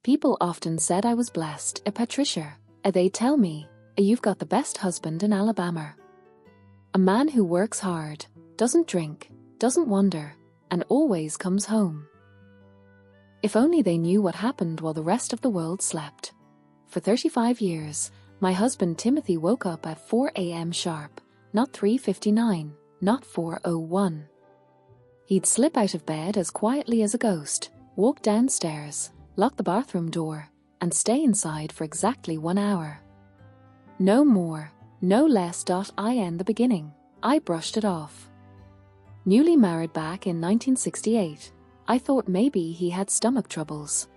People often said I was blessed, Patricia. They tell me, you've got the best husband in Alabama. A man who works hard, doesn't drink, doesn't wander, and always comes home. If only they knew what happened while the rest of the world slept. For 35 years, my husband Timothy woke up at 4 a.m. sharp, not 3:59, not 4:01. He'd slip out of bed as quietly as a ghost, walk downstairs, lock the bathroom door, and stay inside for exactly 1 hour. No more, no less. In the beginning, I brushed it off. Newly married back in 1968, I thought maybe he had stomach troubles.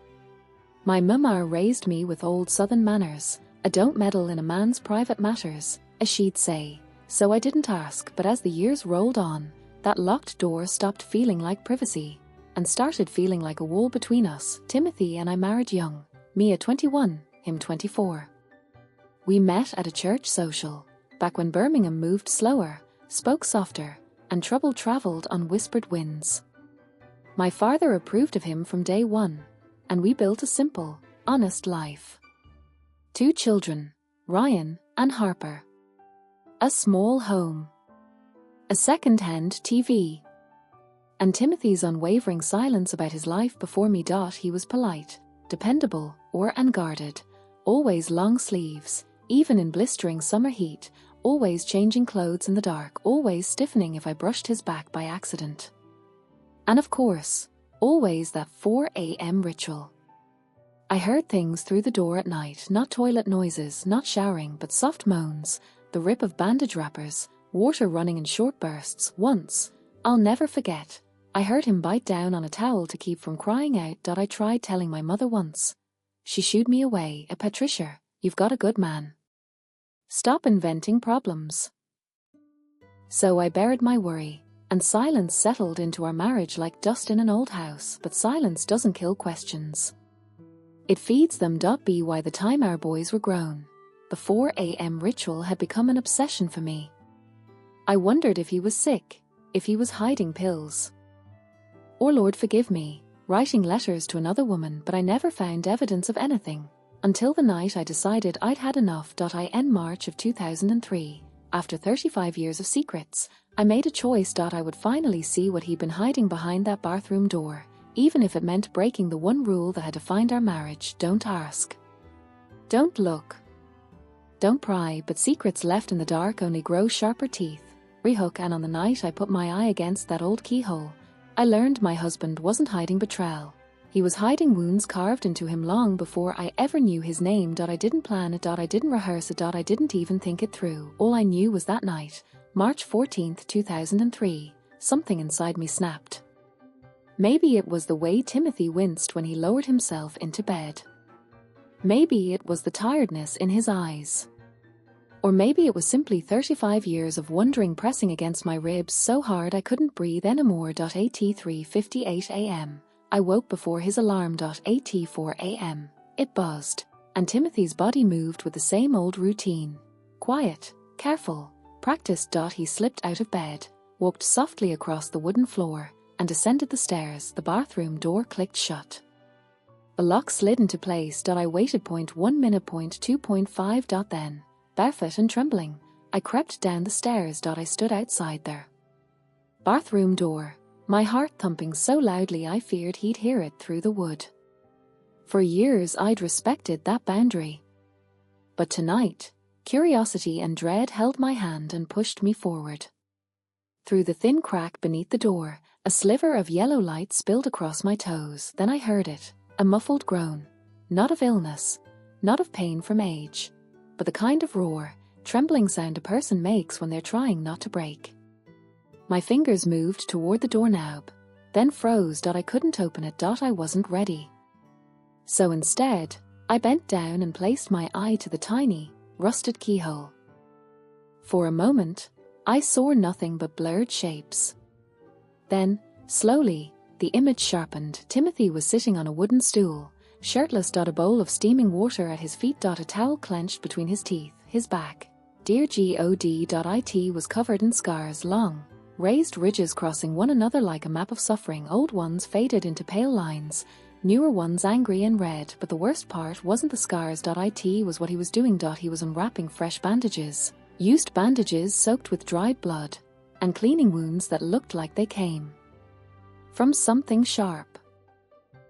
My mama raised me with old southern manners. I don't meddle in a man's private matters, as she'd say, so I didn't ask. But as the years rolled on, that locked door stopped feeling like privacy and started feeling like a wall between us. Timothy and I married young, me at 21, him 24. We met at a church social, back when Birmingham moved slower, spoke softer, and trouble traveled on whispered winds. My father approved of him from day one, and we built a simple, honest life. 2 children, Ryan and Harper. A small home. A second-hand TV. And Timothy's unwavering silence about his life before me. He was polite, dependable, or unguarded, always long sleeves, even in blistering summer heat, always changing clothes in the dark, always stiffening if I brushed his back by accident. And of course, always that 4 a.m. ritual. I heard things through the door at night, not toilet noises, not showering, but soft moans, the rip of bandage wrappers, water running in short bursts. Once, I'll never forget, I heard him bite down on a towel to keep from crying out. I tried telling my mother once. She shooed me away. Patricia, you've got a good man. Stop inventing problems. So I buried my worry, and silence settled into our marriage like dust in an old house. But silence doesn't kill questions. It feeds them. By the time our boys were grown, the 4 a.m. ritual had become an obsession for me. I wondered if he was sick, if he was hiding pills. Or, Lord forgive me, writing letters to another woman. But I never found evidence of anything, until the night I decided I'd had enough. In March of 2003, after 35 years of secrets, I made a choice. I would finally see what he'd been hiding behind that bathroom door, even if it meant breaking the one rule that had defined our marriage: don't ask. Don't look. Don't pry. But secrets left in the dark only grow sharper teeth. Rehook. And on the night I put my eye against that old keyhole, I learned my husband wasn't hiding betrayal. He was hiding wounds carved into him long before I ever knew his name. I didn't plan it. I didn't rehearse it. I didn't even think it through. All I knew was that night, March 14th, 2003, something inside me snapped. Maybe it was the way Timothy winced when he lowered himself into bed. Maybe it was the tiredness in his eyes. Or maybe it was simply 35 years of wondering pressing against my ribs so hard I couldn't breathe anymore. At 3:58 a.m., I woke before his alarm. At 4 a.m., it buzzed, and Timothy's body moved with the same old routine. Quiet, careful, practiced. He slipped out of bed, walked softly across the wooden floor, and descended the stairs. The bathroom door clicked shut. The lock slid into place. I waited 0.1 minute, 2.5. Then, barefoot and trembling, I crept down the stairs. I stood outside there. Bathroom door, my heart thumping so loudly I feared he'd hear it through the wood. For years I'd respected that boundary. But tonight, curiosity and dread held my hand and pushed me forward. Through the thin crack beneath the door, a sliver of yellow light spilled across my toes. Then I heard it, a muffled groan, not of illness, not of pain from age, but the kind of roar, trembling sound a person makes when they're trying not to break. My fingers moved toward the doorknob, then froze. I couldn't open it. I wasn't ready. So instead, I bent down and placed my eye to the tiny, rusted keyhole. For a moment, I saw nothing but blurred shapes. Then, slowly, the image sharpened. Timothy was sitting on a wooden stool, shirtless. A bowl of steaming water at his feet. A towel clenched between his teeth. His back, dear God. It was covered in scars, long, raised ridges crossing one another like a map of suffering. Old ones faded into pale lines, newer ones angry and red, but the worst part wasn't the scars. It was what he was doing. He was unwrapping fresh bandages, used bandages soaked with dried blood, and cleaning wounds that looked like they came from something sharp.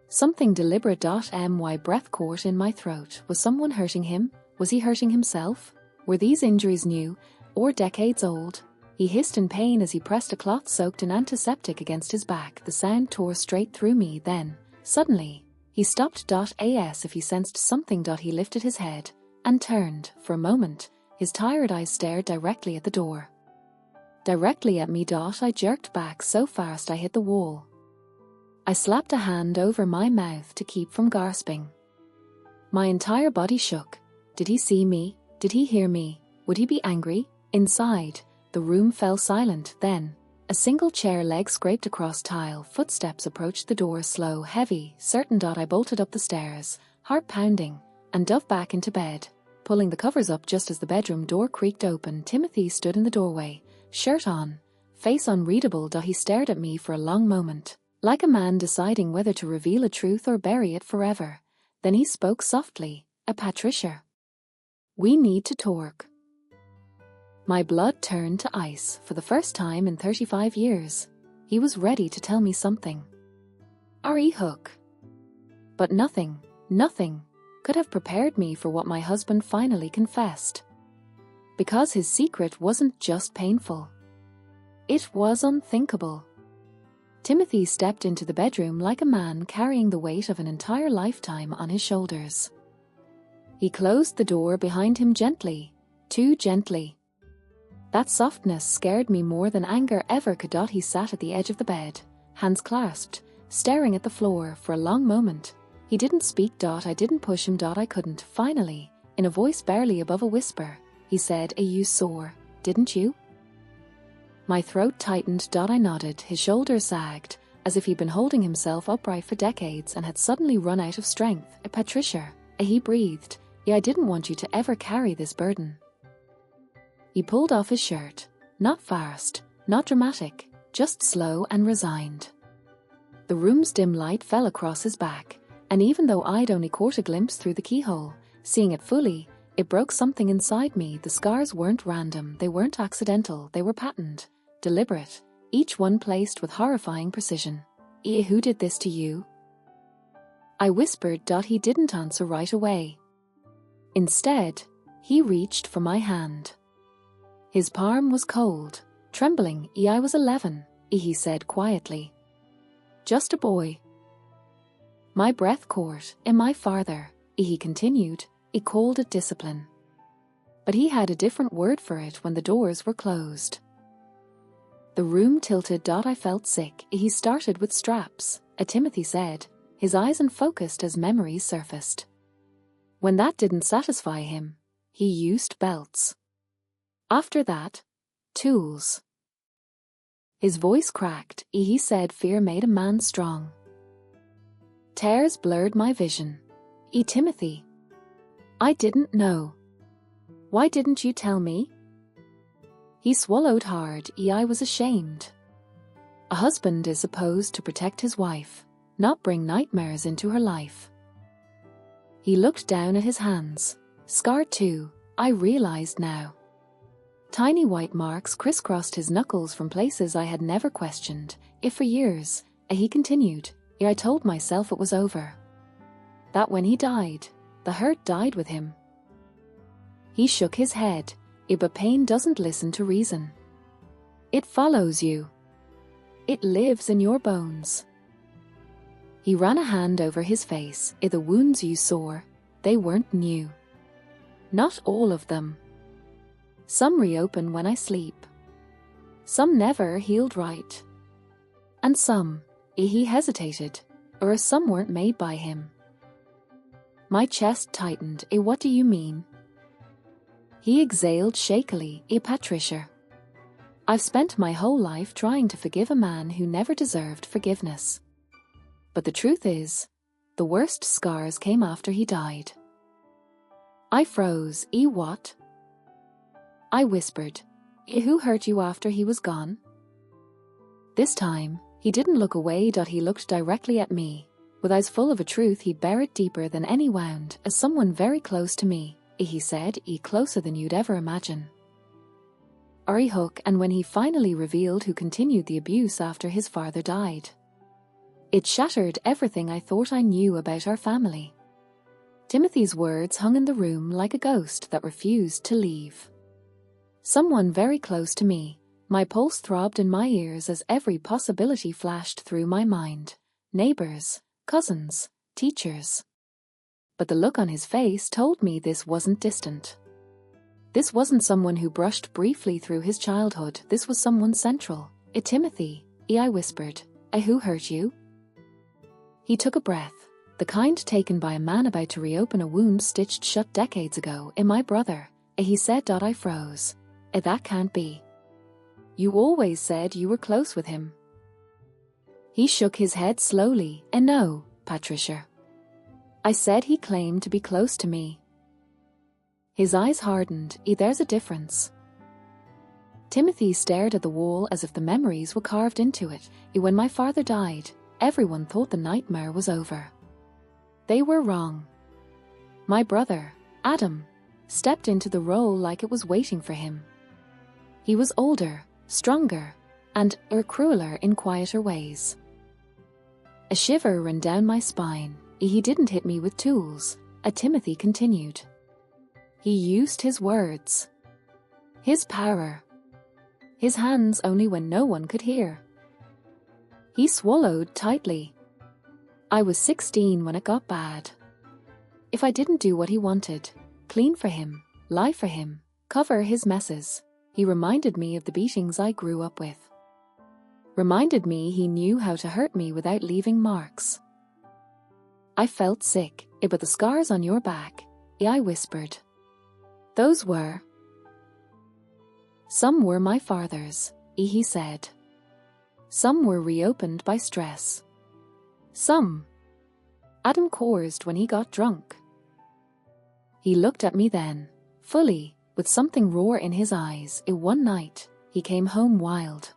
Something deliberate. My breath caught in my throat. Was someone hurting him? Was he hurting himself? Were these injuries new, or decades old? He hissed in pain as he pressed a cloth soaked in antiseptic against his back. The sound tore straight through me. Then, suddenly, he stopped. As if he sensed something. He lifted his head and turned. For a moment, his tired eyes stared directly at the door. Directly at me. I jerked back so fast I hit the wall. I slapped a hand over my mouth to keep from gasping. My entire body shook. Did he see me? Did he hear me? Would he be angry? Inside, the room fell silent. Then, a single chair leg scraped across tile. Footsteps approached the door, slow, heavy, certain. I bolted up the stairs, heart pounding, and dove back into bed, pulling the covers up just as the bedroom door creaked open. Timothy stood in the doorway, shirt on, face unreadable. He stared at me for a long moment, like a man deciding whether to reveal a truth or bury it forever. Then he spoke softly. Patricia, we need to talk. My blood turned to ice. For the first time in 35 years, he was ready to tell me something. Hook. But nothing could have prepared me for what my husband finally confessed. Because his secret wasn't just painful. It was unthinkable. Timothy stepped into the bedroom like a man carrying the weight of an entire lifetime on his shoulders. He closed the door behind him gently, too gently. That softness scared me more than anger ever could. He sat at the edge of the bed, hands clasped, staring at the floor for a long moment. He didn't speak. I didn't push him. I couldn't. Finally, in a voice barely above a whisper, he said, You saw, didn't you? My throat tightened. I nodded. His shoulders sagged, as if he'd been holding himself upright for decades and had suddenly run out of strength. Patricia, he breathed. I didn't want you to ever carry this burden. He pulled off his shirt, not fast, not dramatic, just slow and resigned. The room's dim light fell across his back, and even though I'd only caught a glimpse through the keyhole, seeing it fully, it broke something inside me. The scars weren't random, they weren't accidental, they were patterned, deliberate, each one placed with horrifying precision. Who did this to you? I whispered. He didn't answer right away. Instead, he reached for my hand. His palm was cold, trembling. I was 11, he said quietly. Just a boy. My breath caught. Am I father? He continued. He called it discipline. But he had a different word for it when the doors were closed. The room tilted. I felt sick. He started with straps, Timothy said, his eyes unfocused as memories surfaced. When that didn't satisfy him, he used belts. After that, tools. His voice cracked. He said fear made a man strong. Tears blurred my vision. Timothy. I didn't know. Why didn't you tell me? He swallowed hard. I was ashamed. A husband is supposed to protect his wife, not bring nightmares into her life. He looked down at his hands, scarred too, I realized now. Tiny white marks crisscrossed his knuckles from places I had never questioned. For years, he continued, I told myself it was over. That when he died, the hurt died with him. He shook his head. But pain doesn't listen to reason. It follows you. It lives in your bones. He ran a hand over his face. The wounds you saw, they weren't new. Not all of them. Some reopen when I sleep. Some never healed right. And some, he hesitated, or some weren't made by him. My chest tightened. What do you mean? He exhaled shakily. Patricia. I've spent my whole life trying to forgive a man who never deserved forgiveness. But the truth is, the worst scars came after he died. I froze. What? I whispered. Who hurt you after he was gone? This time, he didn't look away. He looked directly at me, With eyes full of a truth he'd buried deeper than any wound, as someone very close to me, he said, closer than you'd ever imagine. Hook, and when he finally revealed who continued the abuse after his father died. It shattered everything I thought I knew about our family. Timothy's words hung in the room like a ghost that refused to leave. Someone very close to me. My pulse throbbed in my ears as every possibility flashed through my mind. Neighbors, cousins, teachers. But the look on his face told me this wasn't distant. This wasn't someone who brushed briefly through his childhood. This was someone central. Timothy, I whispered. Who hurt you? He took a breath, the kind taken by a man about to reopen a wound stitched shut decades ago. My brother, he said. I froze. That can't be. You always said you were close with him. He shook his head slowly. No, Patricia. I said he claimed to be close to me. His eyes hardened. There's a difference. Timothy stared at the wall as if the memories were carved into it. When my father died, everyone thought the nightmare was over. They were wrong. My brother, Adam, stepped into the role like it was waiting for him. He was older, stronger, and crueler in quieter ways. A shiver ran down my spine. He didn't hit me with tools, Timothy continued. He used his words. His power. His hands only when no one could hear. He swallowed tightly. I was 16 when it got bad. If I didn't do what he wanted, clean for him, lie for him, cover his messes, he reminded me of the beatings I grew up with. Reminded me he knew how to hurt me without leaving marks. I felt sick. But the scars on your back, I whispered. Those were. Some were my father's, he said. Some were reopened by stress. Some. Adam caused when he got drunk. He looked at me then, fully, with something raw in his eyes. One night, he came home wild.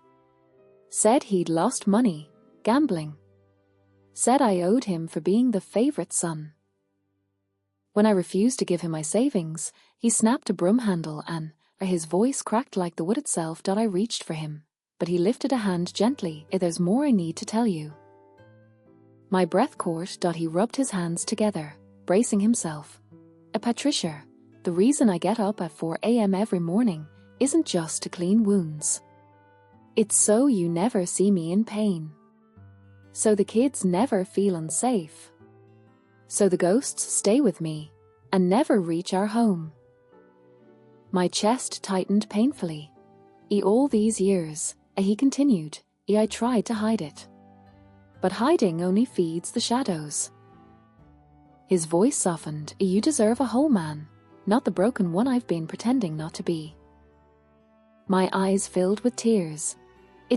Said he'd lost money, gambling. Said I owed him for being the favorite son. When I refused to give him my savings, he snapped a broom handle and, his voice cracked like the wood itself. I reached for him, but he lifted a hand gently. There's more I need to tell you. My breath caught. He rubbed his hands together, bracing himself. Patricia, the reason I get up at 4 a.m. every morning isn't just to clean wounds. It's so you never see me in pain. So the kids never feel unsafe. So the ghosts stay with me and never reach our home. My chest tightened painfully. All these years, he continued, I tried to hide it. But hiding only feeds the shadows. His voice softened. You deserve a whole man, not the broken one I've been pretending not to be. My eyes filled with tears.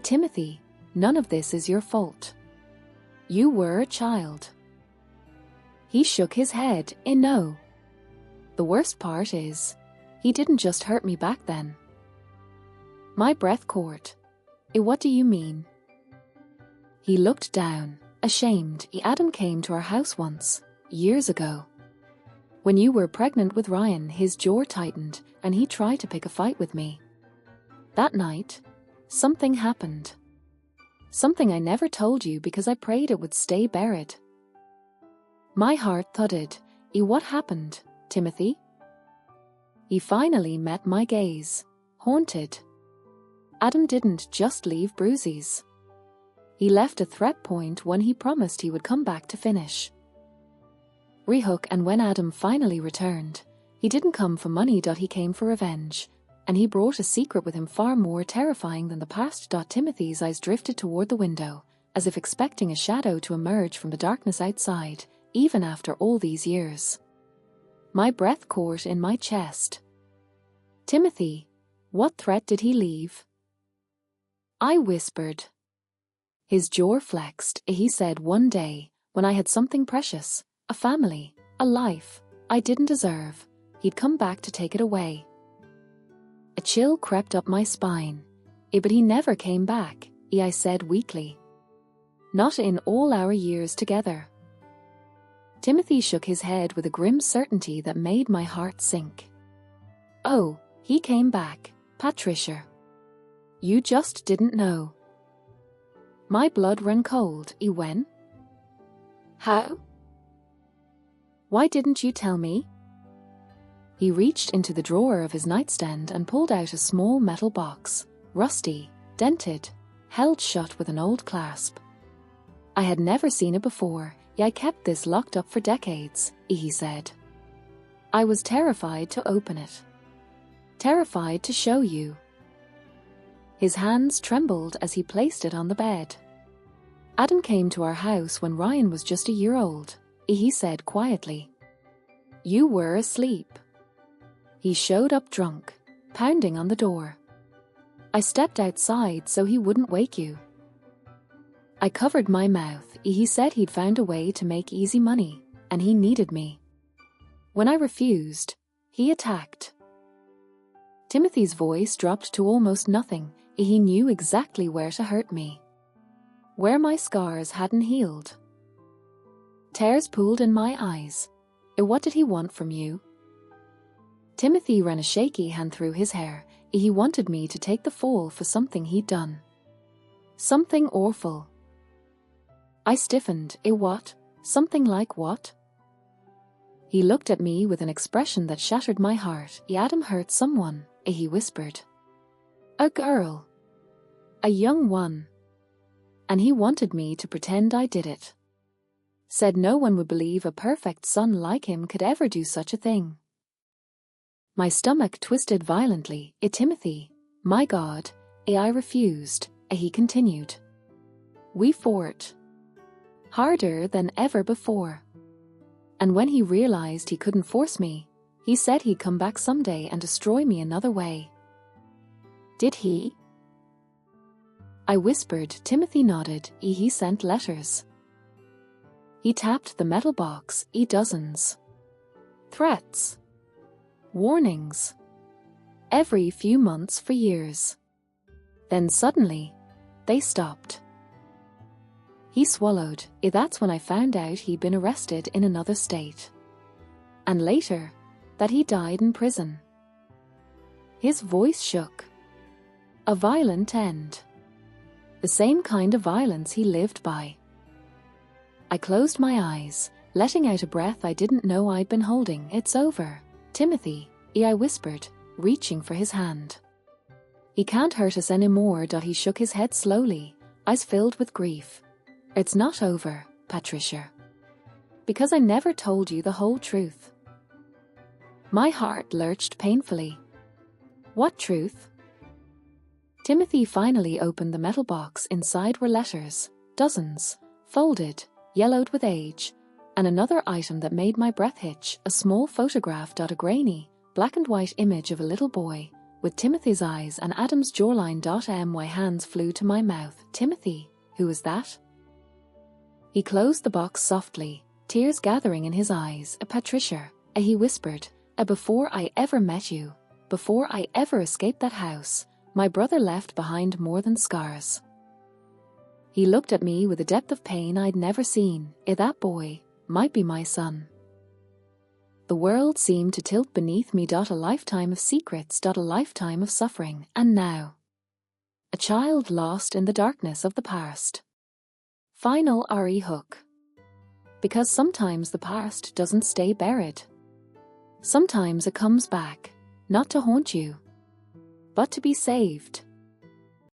Timothy, none of this is your fault. You were a child. He shook his head. No. The worst part is, he didn't just hurt me back then. My breath caught. What do you mean? He looked down, ashamed. Adam came to our house once, years ago. When you were pregnant with Ryan, his jaw tightened and he tried to pick a fight with me. That night, something happened. Something I never told you because I prayed it would stay buried. My heart thudded. What happened, Timothy? He finally met my gaze, haunted. Adam didn't just leave bruises. He left a threat point when he promised he would come back to finish. Rehook, and when Adam finally returned, he didn't come for money. He came for revenge, and he brought a secret with him far more terrifying than the past. Timothy's eyes drifted toward the window, as if expecting a shadow to emerge from the darkness outside, even after all these years. My breath caught in my chest. Timothy, what threat did he leave? I whispered. His jaw flexed. He said one day, when I had something precious, a family, a life I didn't deserve, he'd come back to take it away. A chill crept up my spine. But he never came back, I said weakly. Not in all our years together. Timothy shook his head with a grim certainty that made my heart sink. Oh, he came back, Patricia. You just didn't know. My blood ran cold. When? How? Why didn't you tell me? He reached into the drawer of his nightstand and pulled out a small metal box, rusty, dented, held shut with an old clasp. I had never seen it before. I kept this locked up for decades, he said. I was terrified to open it. Terrified to show you. His hands trembled as he placed it on the bed. Adam came to our house when Ryan was just a year old, he said quietly. You were asleep. He showed up drunk, pounding on the door. I stepped outside so he wouldn't wake you. I covered my mouth. He said he'd found a way to make easy money, and he needed me. When I refused, he attacked. Timothy's voice dropped to almost nothing. He knew exactly where to hurt me. Where my scars hadn't healed. Tears pooled in my eyes. What did he want from you? Timothy ran a shaky hand through his hair. He wanted me to take the fall for something he'd done. Something awful. I stiffened. What? Something like what? He looked at me with an expression that shattered my heart. Adam hurt someone, he whispered. A girl. A young one. And he wanted me to pretend I did it. Said no one would believe a perfect son like him could ever do such a thing. My stomach twisted violently. Timothy, my God, I refused, he continued. We fought. Harder than ever before. And when he realized he couldn't force me, he said he'd come back someday and destroy me another way. Did he? I whispered. Timothy nodded. He sent letters. He tapped the metal box. Dozens. Threats. Warnings. Every few months for years. Then suddenly, they stopped. He swallowed. That's when I found out he'd been arrested in another state. And later, that he died in prison. His voice shook. A violent end. The same kind of violence he lived by. I closed my eyes, letting out a breath I didn't know I'd been holding. It's over, Timothy, I whispered, reaching for his hand. He can't hurt us anymore. He shook his head slowly, eyes filled with grief. It's not over, Patricia. Because I never told you the whole truth. My heart lurched painfully. What truth? Timothy finally opened the metal box. Inside were letters, dozens, folded, yellowed with age, and another item that made my breath hitch, a small photograph. A grainy, black and white image of a little boy, with Timothy's eyes and Adam's jawline. My hands flew to my mouth. Timothy, who was that? He closed the box softly, tears gathering in his eyes. Patricia, he whispered, before I ever met you, before I ever escaped that house, my brother left behind more than scars. He looked at me with a depth of pain I'd never seen. That boy might be my son. The world seemed to tilt beneath me. A lifetime of secrets. A lifetime of suffering. And now, a child lost in the darkness of the past. Final hook. Because sometimes the past doesn't stay buried. Sometimes it comes back, not to haunt you, but to be saved.